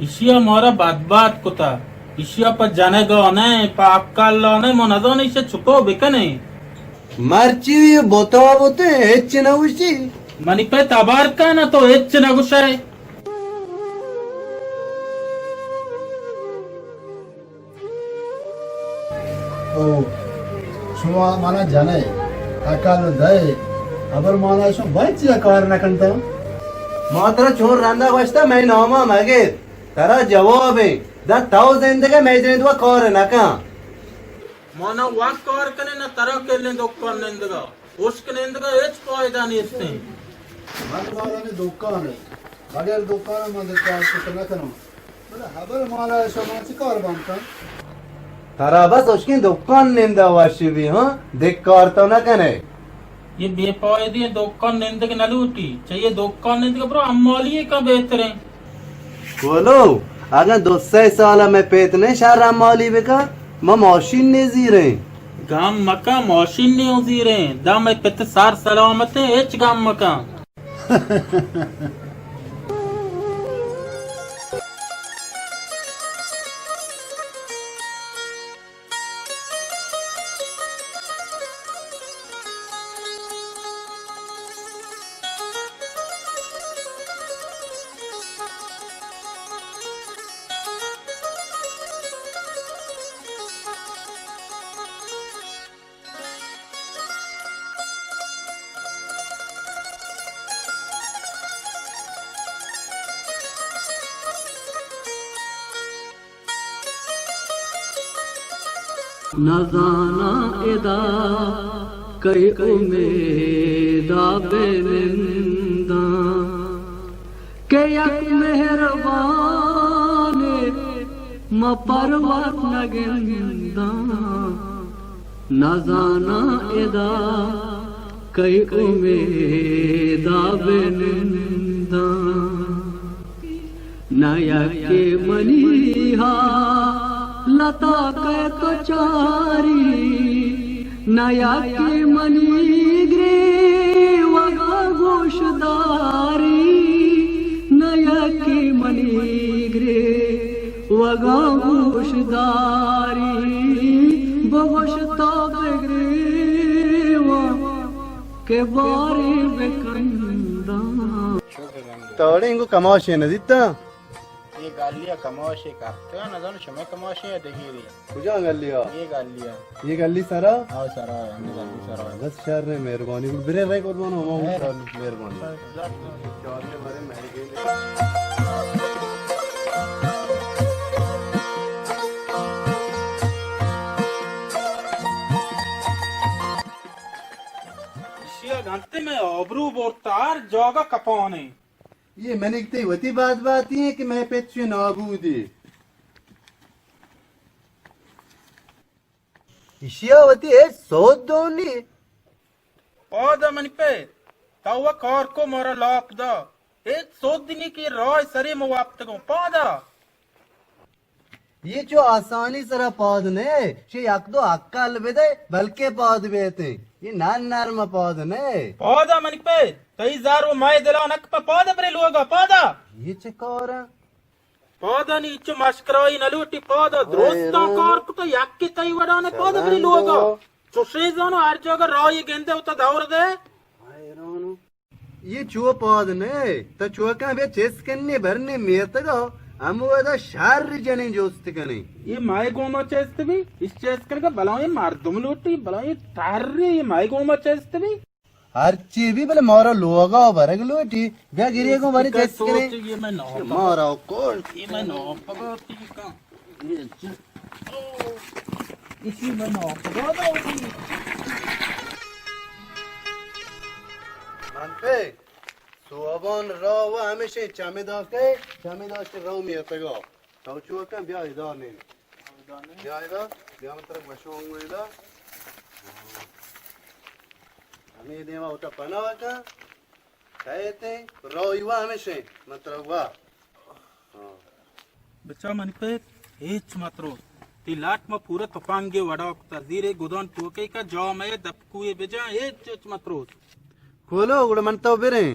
Ishia mora badbad kota. Ishia pa jane go ne pa akkalla ne monazo ne ishe chupo bekane. Marci botawa bote hechina ushi. Mani pe tabarka na to ech na gushay. 오, 주마 마나 자네. 아까는 다이. अबर माना show बच्ची car न कंता मात्रा छोर रंदा बसता मैं नामा मगे तरा जवाब है द थाउजेंड के मैं जने तो कर न का Mana wak kar kane na tara kelle dokkan nendaga. Uske nendaga ech paida ni isne. मन माला ने दुकान है अगर दुकान में देखा तो करना करो बोला अबर माला शो माची कार बनता तरा बस उसकी दुकान निंदा वाशी भी हां देख कर तो ना कने ये बेपायदी dokkan nendaga naluti. चाहिए dokkan nendaga bro अम्मालिए का बेहतर है. बोलो अगर 200 साल में पेतने शारा मौली बेका म मशीन ने जी रहे गाम मका मौशिन ने उजीरे. दाम पित सार सलामत है एच गाम मका. न जाना एदा कई उमेदा बेनिंदा के यक मेहरबान म परवत नगिंदा न जाना एदा कई उमेदा बेनिंदा नया के मनीहा लता के तो चारी नया के मनी ग्रे वगा गोशदारी नया के मनी ग्रे वगा गोशदारी बगोशता बेग्रे वा के बारे बेकंदा तोड़े इनको कमाशे न दिता ये गालिया कमाशे करते हो ना जानो शमे कमाशे देखिरी कुजा गल्लिया ये ये गल्ली सारा आओ सारा हमने गाली सारा बस शहर ने मेहरबानी बिरे भाई को मानो हम मेहरबानी चार के बारे में इशिया घंटे में अबरू बोरतार जोगा कपाने. ये मैंने कही वती बात ही है कि मैं पेच्चू नाबूदी इशियावती है सोदोनी Pada mani pe. Tawa kar ko mara lap da. एक सोदनी की राय सरे मुआप्त को पादा. ये जो आसानी सरा पौध ने शे यक दो अक्कल बेदे बल्कि पौध बेते ये नान नरम पौध ने पादा मनी पे. कई जार वो माय दिला नक पे पादा परे लोगा पादा. ये चकोरा पादा नी इच्छ मशकराई नलूटी पादा. द्रोस्ता कार को तो यक्की तई वड़ा ने पादा परे लोगा. चुशे जानो हर जगह राय गेंदे उता दौर दे. ये चुआ पौध ने तो चुआ का बे चेस कन्ने भरने मेत गो हम वो दा शार जने जोस्त कने ये माय गोमा चेस्त भी इस चेस्त कर का बलाओ ये मार दुम लूटी बलाओ ये तारे ये माय गोमा चेस्त भी हर चीज भी भले मारा लोगा भरग लोटी वे गिरे को भरे चेस करे ये मैं नौ मारा को ये मैं नौ पगाती का ये इसी में नौ पगाता होती. मनपे सोबन राव हमेशा चमेदास के राव में तगो तो चुआ का ब्याह इधर नहीं ब्याह मतलब वशोंग में इधर हमें देवा होता पनावा का कहते राव युवा हमेशा मतलब वाह बच्चा मन पे एच मात्रो ती लाट में पूरा तफांगे वड़ा तजीरे गुदन टोके का जाम है दपकुए बेजा एच मात्रो खोलो गुड़ मन तो बेरे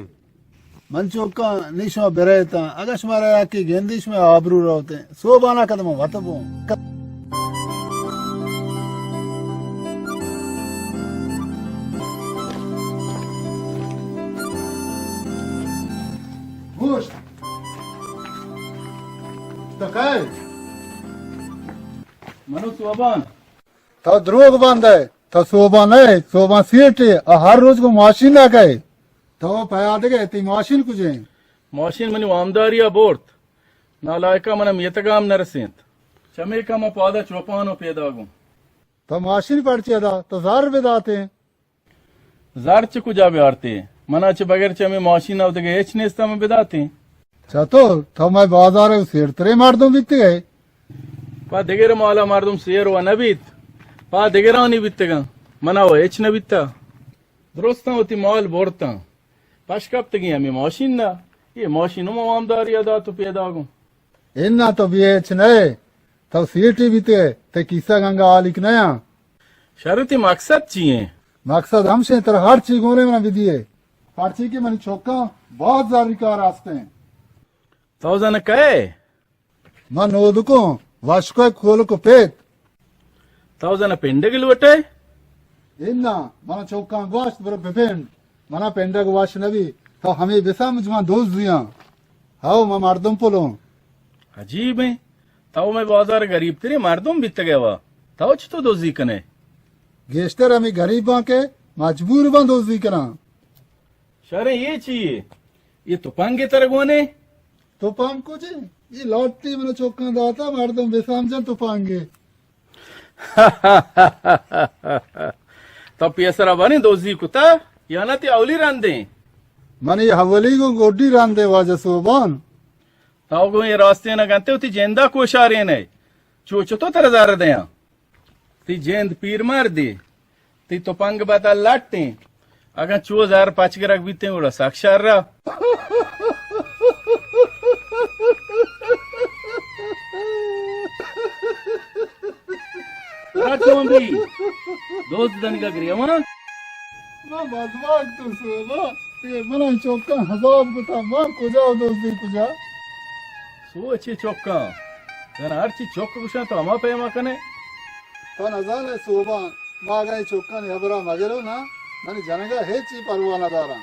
मंचो का निशो बेरेता अगश मारा की गेंदिश में आबरू रहते सो बाना कदम वतबो गोश तो काय मनु सोबान तो द्रोग बंद है तो सोबान है सोबान सीट है हर रोज को मशीन ना गए तो पयाद गए ती मशीन कुछ मशीन मनी वामदारिया बोर्त नालायका मनम यतगाम नरसिंत चमेका म पादा चोपानो पेदागु तो मशीन पड़चे दा तो जार बेदाते जार च कुजा बेआरते मना च बगैर चमे मशीन आवते के एच नेस्ता में बेदाते चतो तो मैं बाजार सेर तरे मार दूं बिकते गए पा देगेर माला मारदुम शेर व नबीत पा देगेरा नी बित्तेगा मना वो एच न बित्ता दुरुस्ता होती माल बोरता पाशकप तगी हमें मशीन ना ये मशीनों में वामदारिया दा तो पेदागु इन्ना तो बीएच नए तो सीटी बीते ते किस्सा गंगा आलिक नया शरती मकसद चाहिए मकसद हमसे तरह हर चीज गोरे में विधि है हर चीज के मन चौका बहुत जारी का रास्ते हैं तो जन कहे मन ओदको वाशको खोल को पेत तो जन पेंडगिल वटे इन्ना मन चौका वाश बर बेपेंड मना पेंडग वाश नबी तो हमें बेसा मुझमा दोस्त दिया हाओ मैं मर्दम पोलो अजीब है ताऊ मैं बाजार गरीब तेरे मर्दों बीत गया वा ताऊ तो दोजी कने गेस्टर हमें गरीबा के मजबूर बन दोस्ती करा शरे ये चाहिए ये तो पांगे तरगोने तो पांग को जे ये लौटती मन चौका दाता मर्दम बेसाम जन तो पांगे तो पेसरा बने दोजी कुता या ना ते औली रांदे मन ये हवली को गोडी रांदे वाजा सोबान ताऊ को ये रास्ते न गंते उती जेंदा कोशारे ने चोचो तो तरजार दे ती जेंद पीर मार दे ती तो पंग बता लाटते अगर 2005 के रख बीते उड़ा साक्षार रहा भी दोस्त दन का करिए वहां ना बदमाग तो सोबा ये मना चौका हजाब को था मां को जाओ दोस्ती को जा सोचे चौका जन हर चीज चौक कुछ तो हमा पे कने तो नजाने सोबा मागाई चौका ने हबरा मगरो ना मने जनगा है ची परवाना दारा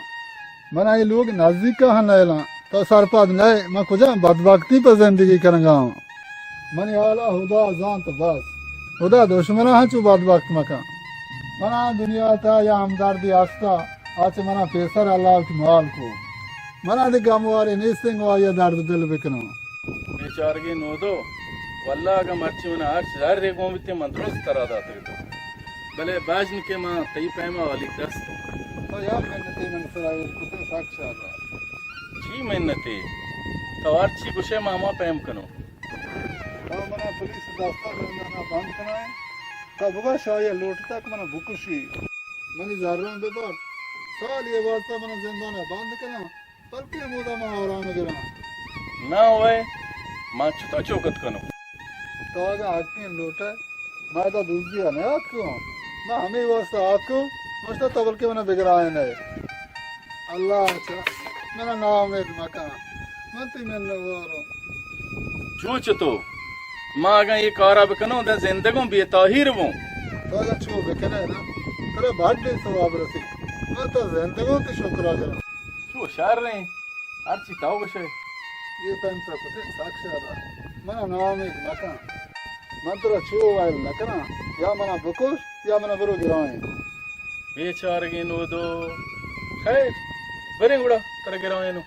मना ये लोग नजदीक का हनैला तो सरपद नए मैं कुछ बदबख्ती पर जिंदगी करूंगा मने आला खुदा जान तो बस खुदा दुश्मना है चु बदबख्त मका मना दुनिया था या हमदर्दी आस्था आज मना पेसर अल्लाह की माल को मना दे गमवारे निस्तिंग वा या दर्द दिल बिकनो बेचारगे नो दो वल्ला का मर्ची मना हर शहर रे गोमिते मंत्रों से तरह दाते तो भले बाजन के मां तई पैमा वाली दस्त तो या मेहनती मन सराय कुते साक्षात जी मेहनते तो हर चीज कुछ मामा पैम कनो तो मना पुलिस दास्ता ना बंद कराए तब वो शायद लौट तक मना बुकुशी मनी जारन बेपर साल ये वास्ता मना जिंदा ना बंद करना बल्कि मोदा मा आराम गिरा ना होए मां छतो चौकत कनो तो आगे आके लौटा मैं तो दूसरी है क्यों ना हमें वास्ता आको मस्त तबल के मना बिगड़ाए नहीं अल्लाह अच्छा मेरा नाम है मका मत मैं नवारो जो छतो मां अगर ये कारा बकनो द जिंदगों बेताहिर वो तो आगे छो बेकने ना तेरे बर्थडे सवाब रसी मैं तो जिंदगी की शुक्र करा जो शहर रहे हर चीज ताऊ बशे ये पेंट रखते साक्षात मना नाम है मका मंत्र छो वाइल नकना या मना बकोश या मना बरो गिराए बेचारगे नो दो खैर बरे गुड़ा तरह गिराए नो